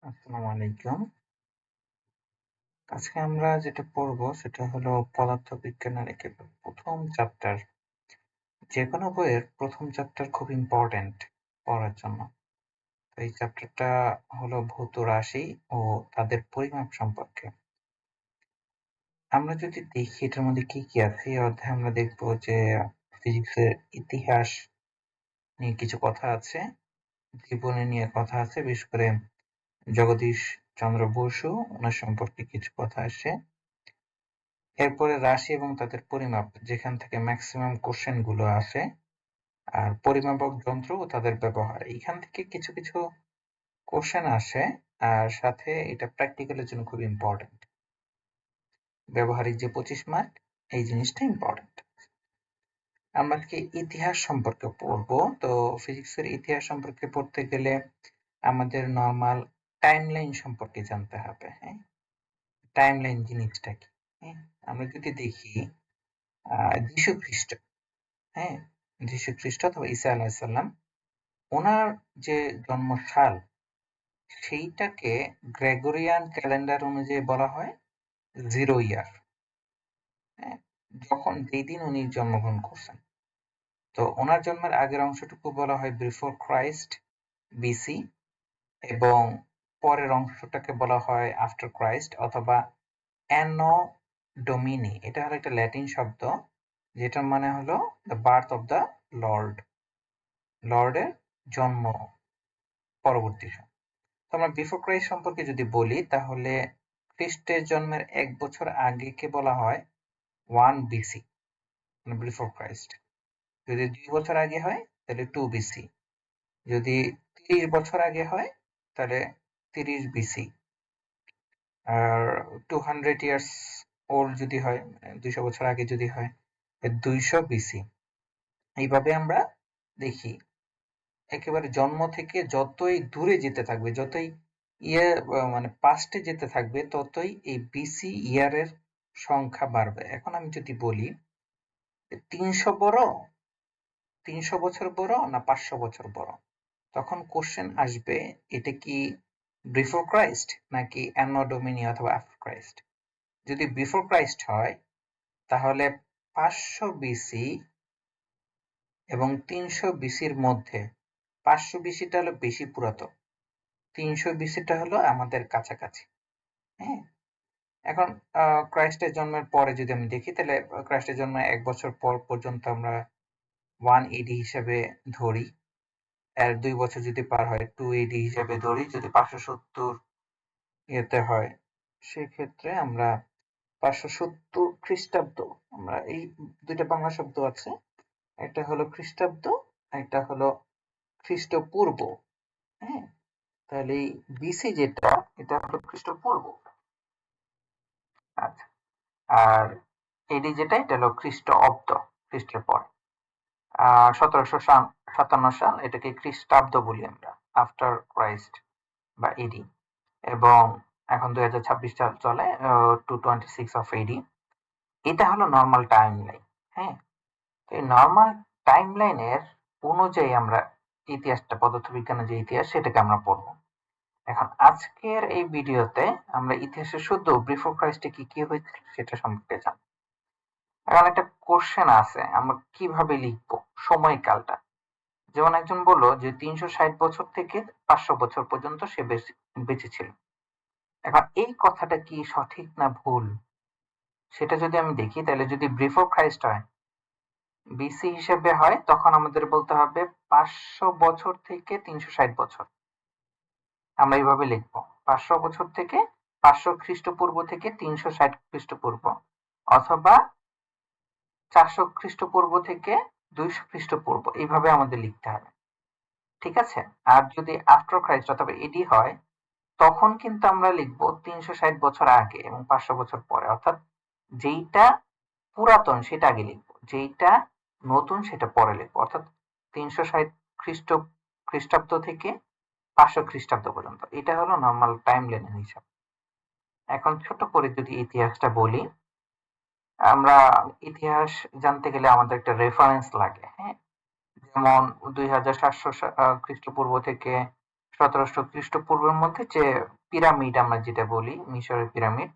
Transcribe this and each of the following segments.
আসসালামু আলাইকুম। আজকে আমরা যেটা পড়বো সেটা হলো পদার্থবিজ্ঞানের একেবারে প্রথম চ্যাপ্টার। যেকোনো বইয়ের প্রথম চ্যাপ্টার খুব ইম্পর্ট্যান্ট পড়ার জন্য। তো এই চ্যাপ্টারটা হলো ভৌত রাশি ও তাদের পরিমাপ সম্পর্কে। আমরা যদি দেখি এটার মধ্যে কি কি আছে, এই অধ্যায়ে আমরা দেখবো যে ফিজিক্সের ইতিহাস নিয়ে কিছু কথা আছে, জীবনী নিয়ে কথা আছে, বিশেষ করে জগদীশ চন্দ্র বসু ওনার সম্পর্কে কিছু কথা আসে। এরপরে রাশি এবং তাদের পরিমাপ, যেখান থেকে ম্যাক্সিমাম কোশ্চেন গুলো আসে, আর পরিমাপক যন্ত্র ও তাদের ব্যবহার, এইখান থেকে কিছু কিছু কোশ্চেন আসে। আর সাথে এটা প্র্যাকটিক্যালের জন্য খুব ইম্পর্টেন্ট। ব্যবহারিক যে 25 মার্ক, এই জিনিসটা ইম্পর্টেন্ট। আমরা আজকে ইতিহাস সম্পর্কে পড়বো। তো ফিজিক্সের ইতিহাস সম্পর্কে পড়তে গেলে আমাদের নর্মাল টাইমলাইন সম্পর্কে জানতে হবে। হ্যাঁ, টাইমলাইন জিনিসটা কি? হ্যাঁ, আমরা যদি দেখি যীশু খ্রিস্ট, হ্যাঁ, যীশু খ্রিস্ট অথবা ঈসা আলাইসাল্লাম, ওনার যে জন্মসাল, সেইটাকে গ্রেগরিয়ান ক্যালেন্ডার অনুযায়ী বলা হয় 0 ইয়ার। হ্যাঁ, যখন যেই দিন উনি জন্মগ্রহণ করছেন। তো ওনার জন্মের আগের অংশটুকু বলা হয় বিফোর ক্রাইস্ট, বিসি, এবং পরের অংশটাকে বলা হয় আফটার ক্রাইস্ট অথবা অ্যানো ডোমিনি। এটা হলো একটা ল্যাটিন শব্দ, যেটার মানে হলো the birth of the Lord, লর্ডের জন্ম পরবর্তী সময়। তো আমরা বিফোর ক্রাইস্ট সম্পর্কে যদি বলি, তাহলে খ্রিস্টের জন্মের 1 বছর আগেকে বলা হয় 1 বিসি, মানে বিফোর ক্রাইস্ট। যদি 2 বছর আগে হয় তাহলে 2 বিসি। যদি 30 বছর আগে হয় তাহলে 30 বিসি। আর 200 ইয়ার্স ওল্ড যদি হয়, 200 বছর আগে যদি হয়, 200 বিসি। এইভাবে আমরা দেখি একেবারে জন্ম থেকে যতই দূরে যেতে থাকবে, যতই ইয়ে মানে পাস্টে যেতে থাকবে, ততই এই বিসি ইয়ারের সংখ্যা বাড়বে। এখন আমি যদি বলি 300 বড়, 300 বছর বড় না 500 বছর বড়, তখন কোশ্চেন আসবে এটা কি বিফোর ক্রাইস্ট নাকি অ্যানো ডোমিনি অথবা আফটার ক্রাইস্ট। যদি বিফোর ক্রাইস্ট হয় তাহলে 500 বিসি এবং 300 বিসির মধ্যে 500 বিসিটা হলো বেশি পুরাতন, 300 বিসিটা হলো আমাদের কাছাকাছি। হ্যাঁ, এখন ক্রাইস্টের জন্মের পরে যদি আমি দেখি, তাহলে ক্রাইস্টের জন্ম 1 বছর পর পর্যন্ত আমরা 1 এডি হিসেবে ধরি। আর 2 বছর যদি পার হয় 2 এডি হিসেবে ধরি। যদি 570 ইয়েতে হয়, সেক্ষেত্রে আমরা 570 খ্রিস্টাব্দ, আমরা এই দুইটা বাংলা শব্দ আছে, একটা হলো খ্রিস্টাব্দ, একটা হলো খ্রিস্টপূর্ব। হ্যাঁ, তাহলে এই বিসি যেটা, এটা হলো খ্রিস্টপূর্ব। আচ্ছা, আর এডি যেটা, এটা হলো খ্রিস্ট অব্দ, খ্রিস্টের পরে। 1757 সাল, এটাকে খ্রিস্টাব্দ বলি আমরা, আফটার ক্রাইস্ট বা এডি। এবং এখন 2026 সাল চলে, 226 অফ এডি। এটা হলো নর্মাল টাইম লাইন। হ্যাঁ, তো এই নর্মাল টাইম লাইনের অনুযায়ী আমরা ইতিহাসটা, পদার্থবিজ্ঞানের যে ইতিহাস, সেটাকে আমরা পড়বো। এখন আজকের এই ভিডিওতে আমরা ইতিহাসে শুধু বিফোর ক্রাইস্টে কি কি হয়েছিল সেটা সম্পর্কে জানবো। এখন একটা কোশ্চেন আছে, আমরা কিভাবে লিখবো সময়কালটা। যেমন একজন বলল যে 360 বছর থেকে 500 বছর পর্যন্ত সে বেঁচে ছিল। এখন এই কথাটা কি সঠিক না ভুল, সেটা যদি আমি দেখি, তাহলে যদি বিফোর ক্রাইস্ট হয়, বিসি হিসেবে হয়, তখন আমাদের বলতে হবে 500 বছর থেকে 360 বছর। আমরা এইভাবে লিখবো, 500 বছর থেকে 500 খ্রিস্টপূর্ব থেকে 360 খ্রিস্টপূর্ব, অথবা 400 খ্রিস্টপূর্ব থেকে 200 খ্রিস্টপূর্ব, এইভাবে আমাদের লিখতে হবে। ঠিক আছে? আর যদি আফটার ক্রাইস্ট অথবা এডি হয়, তখন কিন্তু আমরা লিখবো 360 বছর আগে এবং 500 বছর পরে। অর্থাৎ যেইটা পুরাতন সেটা আগে লিখবো, যেইটা নতুন সেটা পরে লিখবো। অর্থাৎ 360 খ্রিস্ট খ্রিস্টাব্দ থেকে 500 খ্রিস্টাব্দ পর্যন্ত। এটা হলো নর্মাল টাইম লাইনের হিসাব। এখন ছোট করে যদি ইতিহাসটা বলি, আমরা ইতিহাস জানতে গেলে আমাদের একটা রেফারেন্স লাগে। হ্যাঁ, যেমন 2700 খ্রিস্টপূর্ব থেকে 1700 খ্রিস্টপূর্বের মধ্যে যে পিরামিড আমরা যেটা বলি, মিশরের পিরামিড,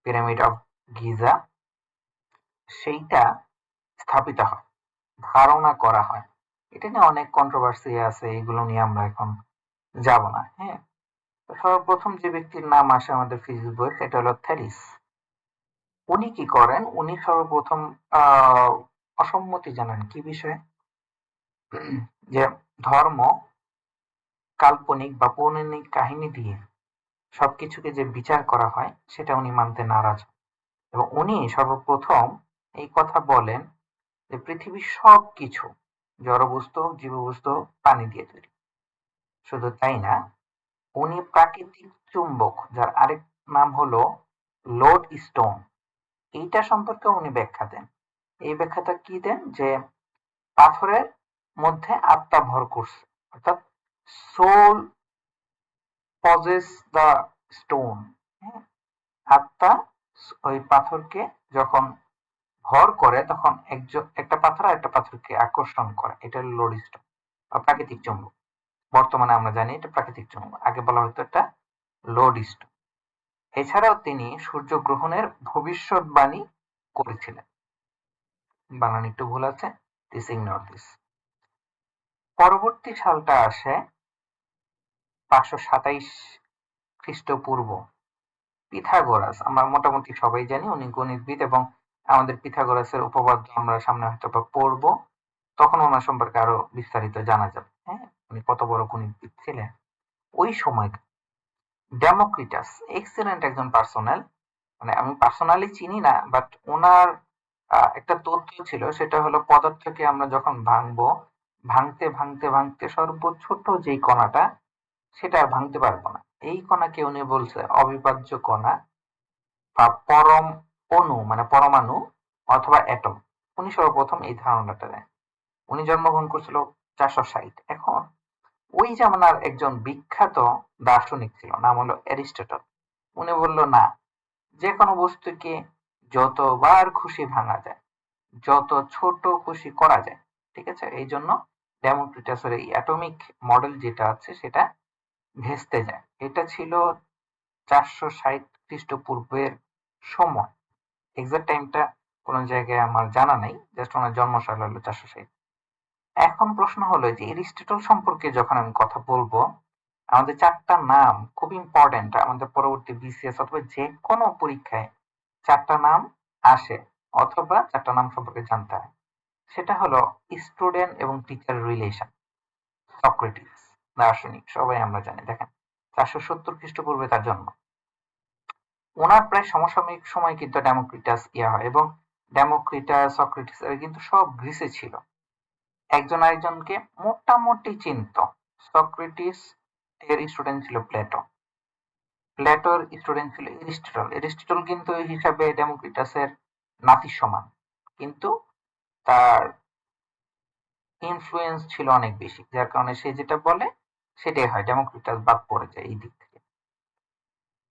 পিরামিড অফ গিজা, সেইটা স্থাপিত হয়, ধারণা করা হয়। এটা নিয়ে অনেক কন্ট্রোভার্সি আছে, এগুলো নিয়ে আমরা এখন যাব না। হ্যাঁ, সর্বপ্রথম যে ব্যক্তির নাম আসে আমাদের ফিজিক্স বই, সেটা হলো থ্যালিস। উনি কি করেন? উনি সর্বপ্রথম অসম্মতি জানান কি বিষয়ে? যে ধর্ম কাল্পনিক বা পৌরাণিক কাহিনী দিয়ে সবকিছুকে যে বিচার করা হয়, সেটা উনি মানতে নারাজ। এবং উনি সর্বপ্রথম এই কথা বলেন যে পৃথিবীর সবকিছু, জড়বস্তু হোক, জীববস্তু হোক, পানি দিয়ে তৈরি। শুধু তাই না, উনি প্রাকৃতিক চুম্বক, যার আরেক নাম হলো লোড স্টোন, এইটা সম্পর্কে উনি ব্যাখ্যা দেন। এই ব্যাখ্যাটা কি দেন? যে পাথরের মধ্যে আত্মা ভর করছে, অর্থাৎ সোল পজেস দ্য স্টোন। হ্যাঁ, আত্মা ওই পাথরকে যখন ভর করে, তখন একটা পাথর আর একটা পাথরকে আকর্ষণ করে। এটা হলো লোড স্টোন বা প্রাকৃতিক চুম্বক। বর্তমানে আমরা জানি এটা প্রাকৃতিক চুম্বক, আগে বলা হতো এটা লোড স্টোন। এছাড়াও তিনি সূর্যগ্রহণের ভবিষ্যৎবাণী করেছিলেন। বানান একটু ভুল আছে, দিস ইগনোর দিস। পরবর্তী সালটা আসে 527 খ্রিস্টপূর্ব। পিথাগোরাস, আমরা মোটামুটি সবাই জানি উনি গণিতবিদ, এবং আমাদের পিথাগোরাসের উপপাদ্য আমরা সামনে হয়তো বা পড়বো, তখন ওনার সম্পর্কে আরো বিস্তারিত জানা যাবে। হ্যাঁ, উনি কত বড় গণিতবিদ ছিলেন। ওই সময় ডেমোক্রিটাস এক্সেলেন্ট একজন পার্সোনাল, মানে আমি পার্সোনালি চিনি না, বাট ওনার একটা তথ্য ছিল, সেটা হলো পদার্থকে আমরা যখন ভাঙবো, ভাঙতে ভাঙতে ভাঙতে সর্বছোট যেই কণাটা, সেটা আর ভাঙতে পারবো না। এই কণাকে উনি বলছে অবিভাজ্য কণা বা পরম অণু, মানে পরমাণু অথবা অ্যাটম। উনি সর্বপ্রথম এই ধারণাটা দেন। উনি জন্মগ্রহণ করছিল 460। এখন ওই জামানার একজন বিখ্যাত দার্শনিক ছিল, নাম হলো অ্যারিস্টটল। উনি বলল না, যে কোনো বস্তুকে যতবার খুশি ভাঙা যায়, যত ছোট খুশি করা যায়। ঠিক আছে, এই জন্য ডেমোক্রিটাসের এই অ্যাটমিক মডেল যেটা আছে, সেটা ভেস্তে যায়। এটা ছিল 460 খ্রিস্টপূর্বের সময়। এক্সাক্ট টাইমটা কোন জায়গায় আমার জানা নেই, জাস্ট ওনার জন্মসাল হলো 460। এখন প্রশ্ন হলো যে এরিস্টটল সম্পর্কে যখন আমি কথা বলবো, আমাদের চারটা নাম খুব ইম্পর্টেন্ট। আমাদের পরবর্তী বিসিএস অথবা যে কোনো পরীক্ষায় চারটা নাম আসে, অথবা চারটা নাম সম্পর্কে জানতে হয়। সেটা হলো স্টুডেন্ট এবং টিচার রিলেশন। সক্রেটিস দার্শনিক, সবাই আমরা জানি। দেখেন, 470 খ্রিস্টপূর্বে তার জন্ম। ওনার প্রায় সমসাময়িক সময় কিন্তু ডেমোক্রিটাস হয়, এবং ডেমোক্রিটাস, সক্রেটিস এরা কিন্তু সব গ্রিসে ছিল। একজন আরেকজনকে মোটামুটি চিনত। সক্রেটিস এর স্টুডেন্ট ছিল প্লেটো, প্লেটোর স্টুডেন্ট ছিল এরিস্টটল। এরিস্টটল কিন্তু এই হিসাবে ডেমোক্রিটাসের নাতির সমান, কিন্তু তার ইনফ্লুয়েন্স ছিল অনেক বেশি, যার কারণে সে যেটা বলে সেটাই হয়, ডেমোক্রিটাস বাদ পড়ে যায় এই দিক থেকে।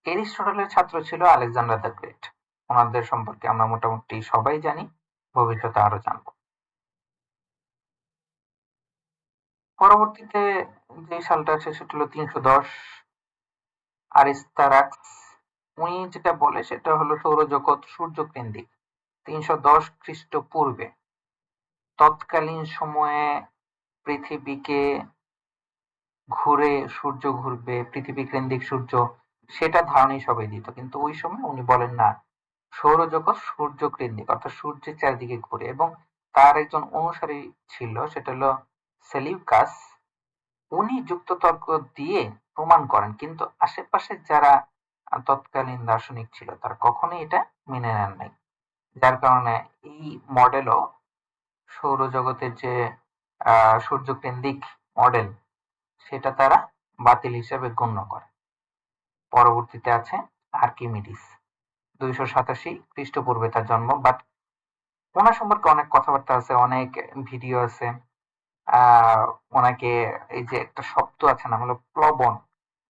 এরিস্টটলের ছাত্র ছিল আলেকজান্ডার দ্য গ্রেট। ওনাদের সম্পর্কে আমরা মোটামুটি সবাই জানি, ভবিষ্যতে আরো জানবো। পরবর্তীতে যে সালটা আছে সেটা হলো 310। আরিস্তারাক্স, উনি যেটা বলে সেটা হলো সৌরজগৎ সূর্যকেন্দ্রিক। 310 খ্রিস্টপূর্বে তৎকালীন সময়ে পৃথিবীকে ঘুরে সূর্য ঘুরবে, পৃথিবী কেন্দ্রিক সূর্য, সেটা ধারণাই সবাই দিত। কিন্তু ওই সময় উনি বলেন না, সৌরজগৎ সূর্য কেন্দ্রিক, অর্থাৎ সূর্যের চারিদিকে ঘুরে। এবং তার একজন অনুসারী ছিল, সেটা হলো সেলিউকাস। উনি যুক্ততর্ক দিয়ে প্রমাণ করেন, কিন্তু আশেপাশে যারা তৎকালীন দার্শনিক ছিল তারা কখনোই এটা মেনে নেন নাই। যার কারণে এই মডেলও, সৌরজগতের যে সূর্যকেন্দ্রিক মডেল, সেটা তারা বাতিল হিসেবে গণ্য করে। পরবর্তীতে আছে আর্কিমিডিস। 287 খ্রিস্টপূর্বে তার জন্ম, বাট ওনার সম্পর্কে অনেক কথাবার্তা আছে, অনেক ভিডিও আছে। ওনাকে, এই যে একটা শব্দ আছে নাম হলো প্লবন,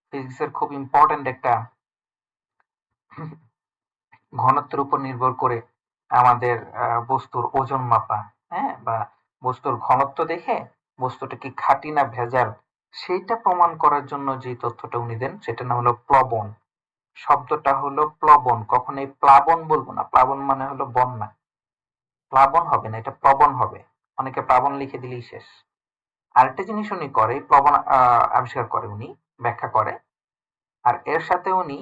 ফিজিক্সের খুব ইম্পর্টেন্ট একটা ঘনত্বের উপর নির্ভর করে আমাদের বস্তুর ওজন মাপা, হ্যাঁ, বা বস্তুর ঘনত্ব দেখে বস্তুটা কি খাঁটি না ভেজাল, সেইটা প্রমাণ করার জন্য যে তথ্যটা উনি দেন সেটার নাম হলো প্লবন। শব্দটা হলো প্লবন, কখনোই প্লাবন বলবো না। প্লাবন মানে হলো বন্যা, প্লাবন হবে না, এটা প্লবন হবে। অনেকে প্লাবন লিখে দিলেই শেষ। আরেকটা জিনিস উনি করে, প্লবন আবিষ্কার করে উনি, ব্যাখ্যা করে। আর এর সাথে উনি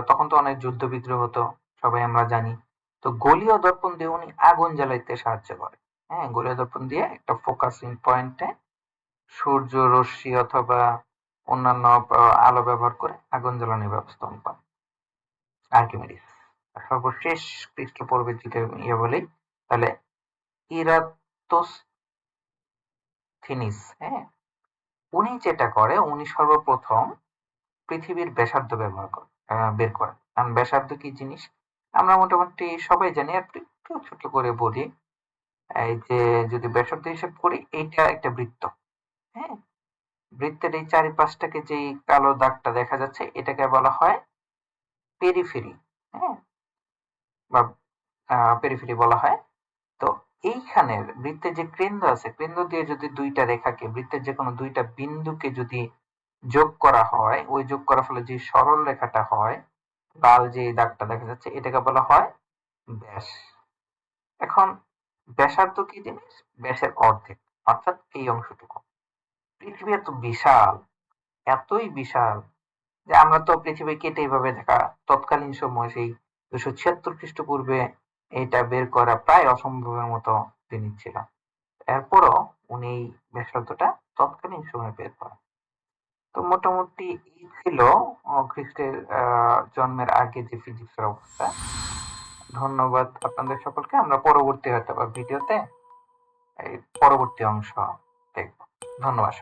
তখন তো অনেক যুদ্ধ বিগ্রহ হতো, সবাই আমরা জানি। তো গলীয় দর্পণ দিয়ে উনি আগুন জ্বালাইতে সাহায্য করে। হ্যাঁ, গলীয় দর্পণ দিয়ে একটা ফোকাসিং পয়েন্টে সূর্য রশ্মি অথবা অন্যান্য আলো ব্যবহার করে আগুন জ্বালানোর ব্যবস্থা পান আর্কিমিডিস। সর্বশেষ খ্রিস্টপূর্বের দিকে বলি, তাহলে ইরাটোস্থিনিস, হ্যাঁ, উনি যেটা করে, উনি সর্বপ্রথম পৃথিবীর ব্যাসার্ধ বের করেন। কারণ ব্যাসার্ধ কি জিনিস আমরা মোটামুটি সবাই জানি। আর একটু ছোট করে বলি, এই যে যদি ব্যাসার্ধ হিসেব করি, এইটা একটা বৃত্ত। হ্যাঁ, বৃত্তের এই চারিপাশটাকে যেই কালো দাগটা দেখা যাচ্ছে, এটাকে বলা হয় পেরিফেরি। হ্যাঁ, বা পেরিফেরি বলা হয়। তো এইখানের বৃত্তের যে কেন্দ্র আছে, কেন্দ্র দিয়ে যদি দুইটা রেখাকে, বৃত্তের যে কোনো দুইটা বিন্দুকে যদি যোগ করা হয়, ওই যোগ করার ফলে যে সরল রেখাটা হয়, লাল যে দাগটা দেখা যাচ্ছে, এটাকে বলা হয় ব্যাস। এখন ব্যাসার্ধ কি জিনিস? ব্যাসের অর্ধেক, অর্থাৎ এই অংশটুকু। পৃথিবী এত বিশাল, এতই বিশাল যে আমরা তো পৃথিবী কেটে এইভাবে দেখা তৎকালীন সময় সেই 276 খ্রিস্টপূর্বে এটা বের করা প্রায় অসম্ভবের মতো জিনিস ছিল। এরপরও উনি এই ব্যাসার্ধটা তৎকালীন সময়ে বের করেন। তো মোটামুটি এই ছিল খ্রিস্টের জন্মের আগে যে ফিজিক্সের অবস্থা। ধন্যবাদ আপনাদের সকলকে। আমরা পরবর্তী হয়তো বা ভিডিওতে এই পরবর্তী অংশ দেখব। ধন্যবাদ।